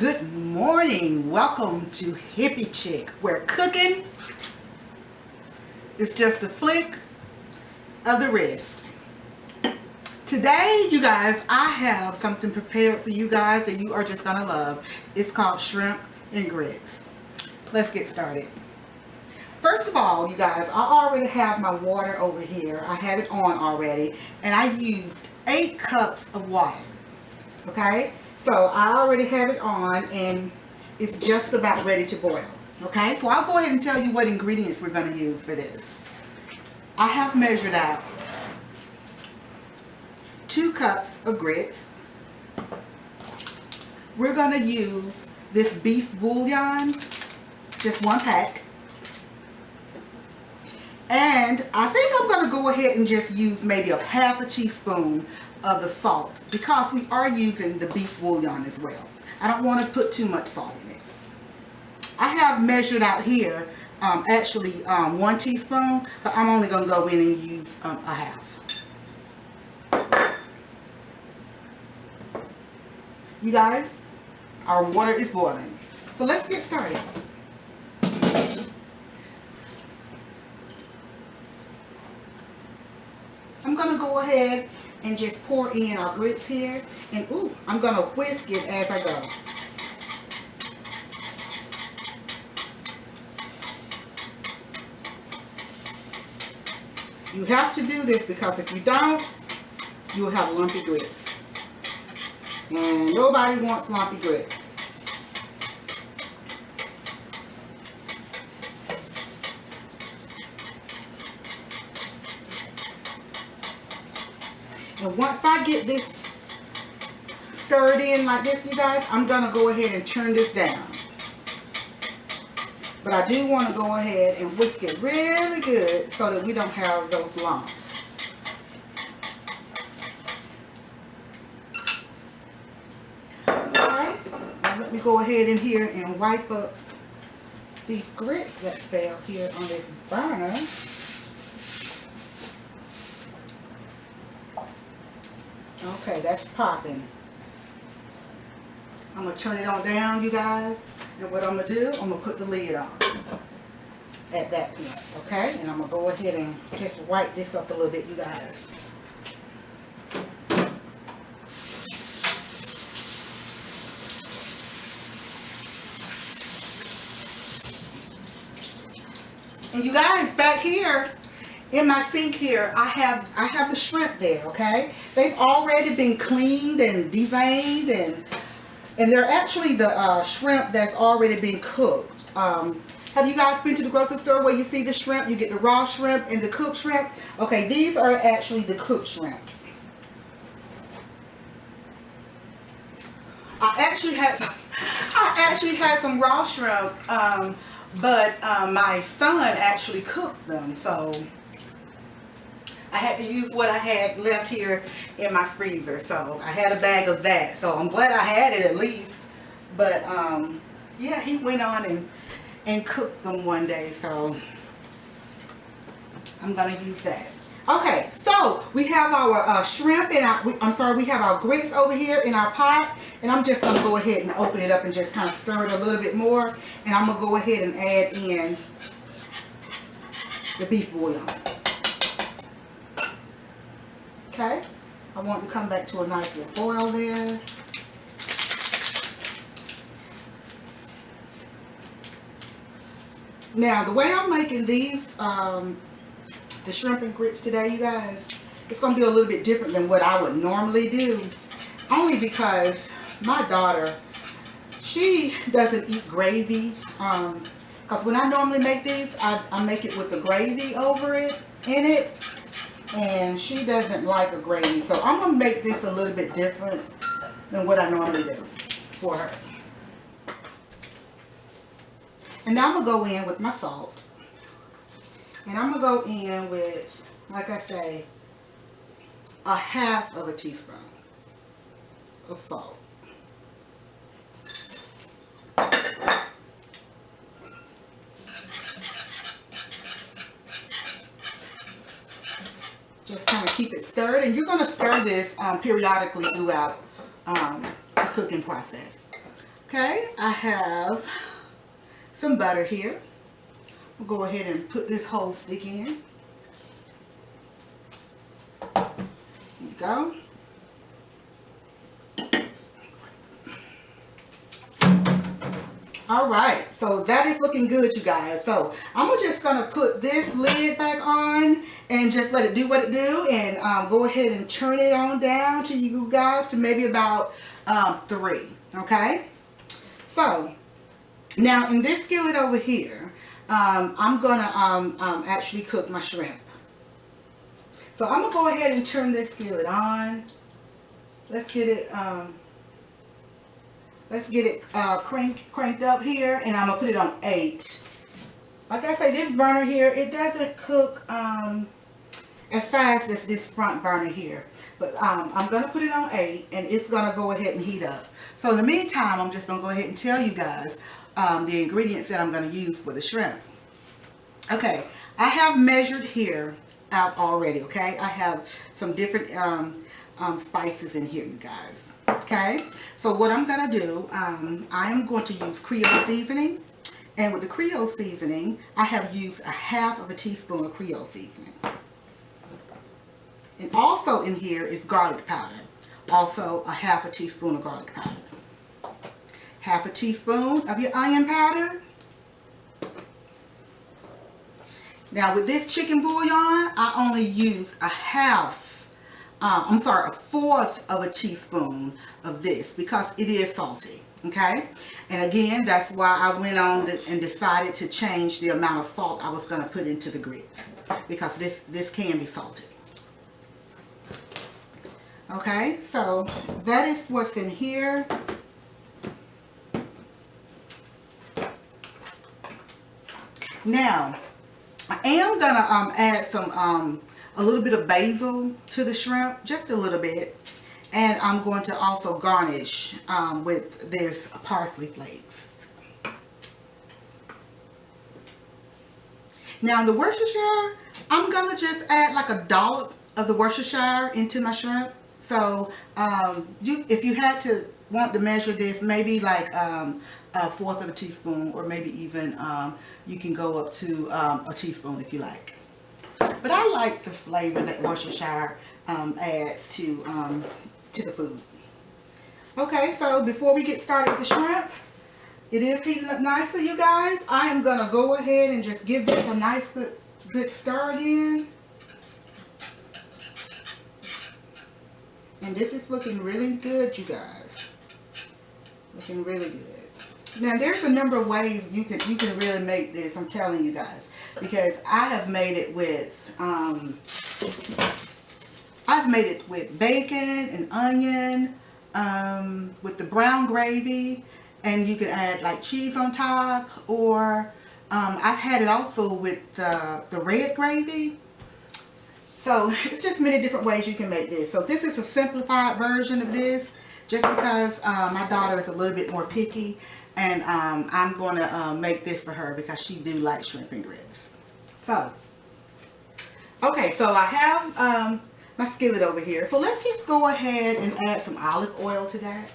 Good morning. Welcome to Hippie Chick, where cooking is just a flick of the wrist. Today, you guys, I have something prepared for you guys that you are just gonna love. It's called shrimp and grits. Let's get started. First of all, you guys, I already have my water over here. I have it on already, and I used 8 cups of water. Okay, so I already have it on and it's just about ready to boil. Okay, so I'll go ahead and tell you what ingredients we're going to use for this. I have measured out 2 cups of grits. We're going to use this beef bouillon, just 1 pack. And I think I'm going to go ahead and just use maybe a half a teaspoon of the salt, because we are using the beef bouillon as well. I don't want to put too much salt in it. I have measured out here actually 1 teaspoon, but I'm only going to go in and use a half. You guys, our water is boiling, so let's get started. I'm going to go ahead and just pour in our grits here, and I'm going to whisk it as I go. You have to do this because if you don't, you'll have lumpy grits, and nobody wants lumpy grits. And once I get this stirred in like this, you guys, I'm going to go ahead and turn this down. But I do want to go ahead and whisk it really good so that we don't have those lumps. Alright, now let me go ahead in here and wipe up these grits that fell here on this burner. Okay, that's popping. I'm going to turn it on down, you guys. And what I'm going to do, I'm going to put the lid on at that point. Okay? And I'm going to go ahead and just wipe this up a little bit, you guys. And you guys, back here in my sink here, I have the shrimp there, okay? They've already been cleaned and deveined, and they're actually the shrimp that's already been cooked. Have you guys been to the grocery store where you see the shrimp? You get the raw shrimp and the cooked shrimp. Okay, these are actually the cooked shrimp. I actually had some raw shrimp, but my son actually cooked them, so I had to use what I had left here in my freezer. So I had a bag of that. So I'm glad I had it at least. But yeah, he went on and cooked them one day. So I'm going to use that. Okay, so we have our shrimp and we have our grits over here in our pot. And I'm just going to go ahead and open it up and just kind of stir it a little bit more. And I'm going to go ahead and add in the beef bouillon. Okay, I want to come back to a nice little boil there. Now, the way I'm making these, the shrimp and grits today, you guys, it's going to be a little bit different than what I would normally do. Only because my daughter, she doesn't eat gravy. Because when I normally make these, I make it with the gravy over it, in it. And she doesn't like a gravy. So I'm going to make this a little bit different than what I normally do for her. And now I'm going to go in with my salt. And I'm going to go in with, like I say, a half of a teaspoon of salt. Just kind of keep it stirred, and you're going to stir this periodically throughout the cooking process. Okay, I have some butter here. We'll go ahead and put this whole stick in. There you go. All right, so that is looking good, you guys. So I'm just gonna put this lid back on and just let it do what it do, and go ahead and turn it on down to you guys to maybe about 3. Okay. So now in this skillet over here, I'm gonna actually cook my shrimp. So I'm gonna go ahead and turn this skillet on. Let's get it. Cranked up here, and I'm gonna put it on 8. Like I say, this burner here, it doesn't cook as fast as this front burner here, but I'm gonna put it on 8, and it's gonna go ahead and heat up. So in the meantime, I'm just gonna go ahead and tell you guys the ingredients that I'm gonna use for the shrimp. Okay, I have measured here out already. Okay, I have some different spices in here, you guys. Okay, so what I'm gonna do, I'm going to use Creole seasoning, and with the Creole seasoning, I have used a half of a teaspoon of Creole seasoning. And also in here is garlic powder, also a half a teaspoon of garlic powder, half a teaspoon of your onion powder. Now with this chicken bouillon, I only use a 1/4 of a teaspoon of this because it is salty. Okay, and again, that's why I went on and decided to change the amount of salt I was going to put into the grits, because this can be salty. Okay, so that is what's in here. Now I am gonna add some a little bit of basil to the shrimp, just a little bit, and I'm going to also garnish with this parsley flakes. Now in the Worcestershire, I'm gonna just add like a dollop of the Worcestershire into my shrimp. So if you had to want to measure this, maybe like 1/4 of a teaspoon, or maybe even you can go up to a teaspoon if you like. But I like the flavor that Worcestershire adds to the food. Okay, so before we get started with the shrimp, it is heating up nicely, you guys. I am gonna go ahead and just give this a nice good stir again. And this is looking really good, you guys. Looking really good. Now there's a number of ways you can really make this, I'm telling you guys, because I have made it with bacon and onion, with the brown gravy, and you can add like cheese on top, or I've had it also with the red gravy. So it's just many different ways you can make this. So this is a simplified version of this, just because my daughter is a little bit more picky, and I'm going to make this for her because she do like shrimp and grits. So, okay, so I have my skillet over here. So let's just go ahead and add some olive oil to that.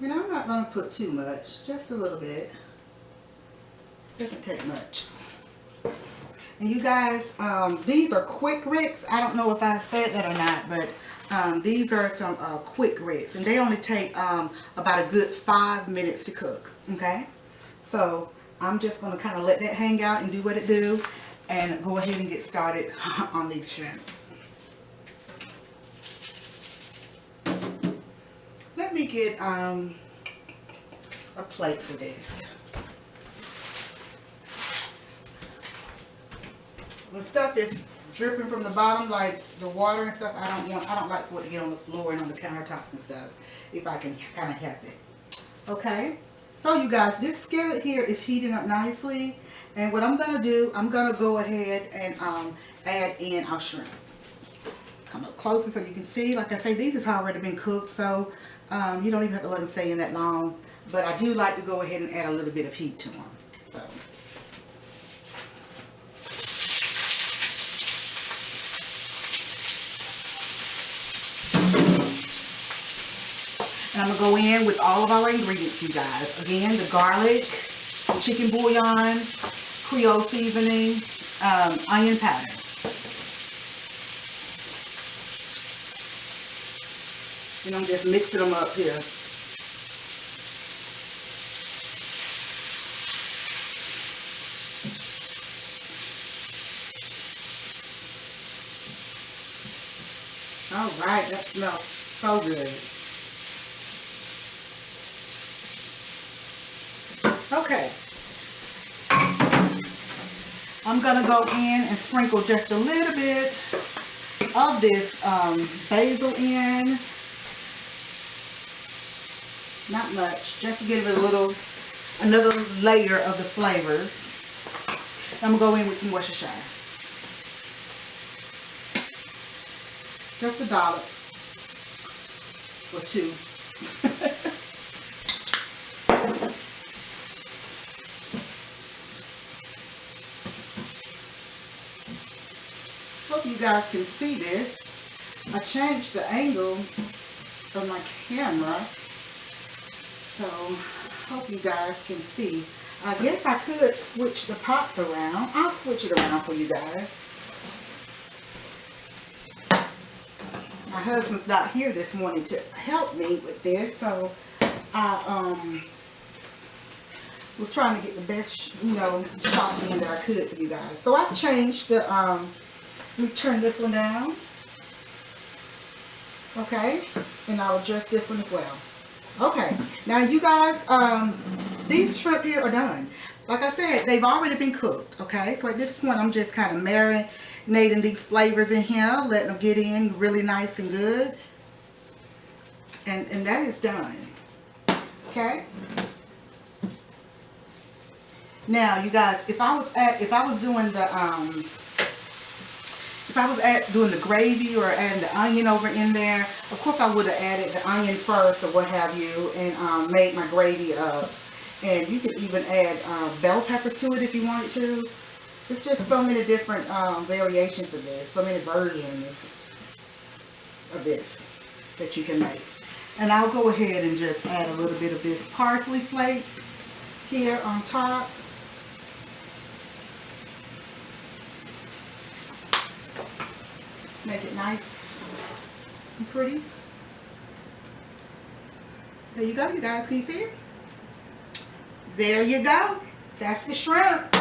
And I'm not going to put too much, just a little bit. Doesn't take much. And you guys, these are quick grits. I don't know if I said that or not, but these are some quick grits, and they only take about a good 5 minutes to cook. Okay, so I'm just going to kind of let that hang out and do what it do, and go ahead and get started on these shrimp. Let me get a plate for this. When stuff is dripping from the bottom, like the water and stuff, I don't like for it to get on the floor and on the countertops and stuff, if I can kind of help it. Okay, so you guys, this skillet here is heating up nicely, and what I'm gonna do, I'm gonna go ahead and add in our shrimp. Come up closer so you can see. Like I say, these has already been cooked, so you don't even have to let them stay in that long, but I do like to go ahead and add a little bit of heat to them. So And I'm going to go in with all of our ingredients, you guys. Again, the garlic, chicken bouillon, Creole seasoning, onion powder. And I'm just mixing them up here. All right, that smells so good. Okay. I'm going to go in and sprinkle just a little bit of this basil in. Not much, just to give it a little, another layer of the flavors. I'm going to go in with some Worcestershire. Just a dollop or two. Hope you guys can see this. I changed the angle of my camera, so hope you guys can see. I guess I could switch the pots around. I'll switch it around for you guys. My husband's not here this morning to help me with this, so I was trying to get the best, you know, shot in that I could for you guys. So I've changed the, let me turn this one down. Okay, and I'll adjust this one as well. Okay, now you guys, these shrimp here are done. Like I said, they've already been cooked, okay? So at this point, I'm just kind of marinating these flavors in here, letting them get in really nice and good. And that is done, okay? Now, you guys, if I was doing the gravy or adding the onion over in there, of course I would have added the onion first or what have you, and made my gravy up. And you can even add bell peppers to it if you wanted to. It's just so many different variations of this, so many versions of this that you can make. And I'll go ahead and just add a little bit of this parsley flakes here on top. Make it nice and pretty. There you go, you guys. Can you see it? There you go. That's the shrimp.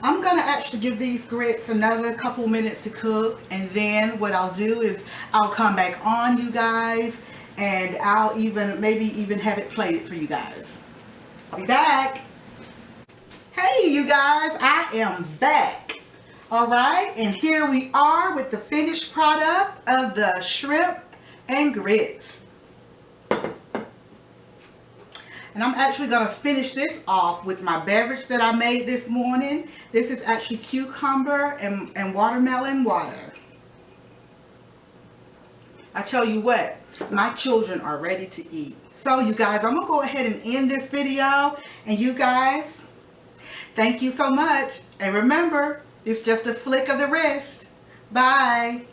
I'm going to actually give these grits another couple minutes to cook. And then what I'll do is I'll come back on, you guys. And I'll maybe even have it plated for you guys. I'll be back. Hey, you guys. I am back. Alright, and here we are with the finished product of the shrimp and grits. And I'm actually going to finish this off with my beverage that I made this morning. This is actually cucumber and watermelon water. I tell you what, my children are ready to eat. So you guys, I'm going to go ahead and end this video. And you guys, thank you so much. And remember, it's just a flick of the wrist. Bye.